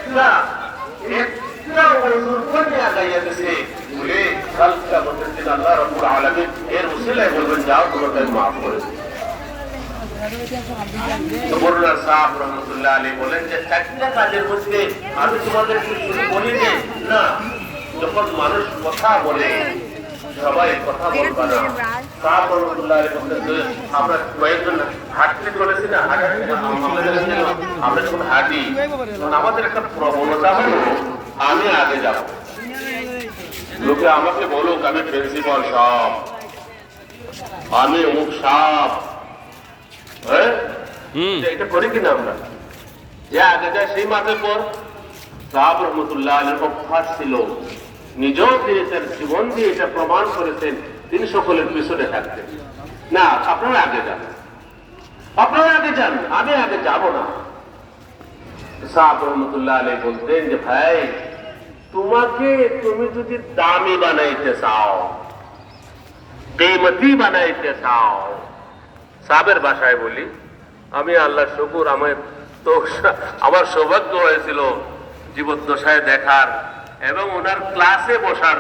একটা ওজুর করে আগাইয়া দিছে বলে কালকা বলতেছেন আল্লাহ রাব্বুল আলামিন এর উসিলায় বলবেন যাও তোমাকে মাফ করে দিই। বরুণা সাহেব রহমতুল্লাহ আলাইহি বলেন যে চারটা কাজের মধ্যে আমি তোমাদেরকে শুরু বলি না, যখন মানুষ কথা বলে সবাই কথা বলবা না। সাহেব রহমতুল্লাহ আলাইহি বলতেন আমরা কয়েকজন হাঁটতে চলেছি না, আমরা যখন হাঁটি তখন আমাদের একটা প্রবণতা হলো আমি আগে যাব, লোকে আমাকে বলুক আমি প্রিন্সিপাল সাহেব, আমি অমুক সাহেব। হ্যাঁ, এটা করি কিনা আমরা? যে আগে যায় সেই মাঠের পর সাহেব রহমতুল্লাহ আলাইহির অভ্যাস ছিল, নিজেও তিনি তার জীবন দিয়ে এটা প্রমাণ করেছেন, তিনি সকলের পিছনে থাকতেন না। আপনারা আগে যান, আপনারা আগে যান, আমি আগে যাব না। সাহেব রহমতুল্লাহ আলাইহি বলতেন যে ভাই তোমাকে তুমি যদি দামি বানাইতে চাও, কিমতি বানাইতে চাও, সাহেবের ভাষায় বলি, আমি আল্লাহ শুকুর আমার সৌভাগ্য হয়েছিল জীবদ্দশায় দেখার এবং ওনার ক্লাসে বসার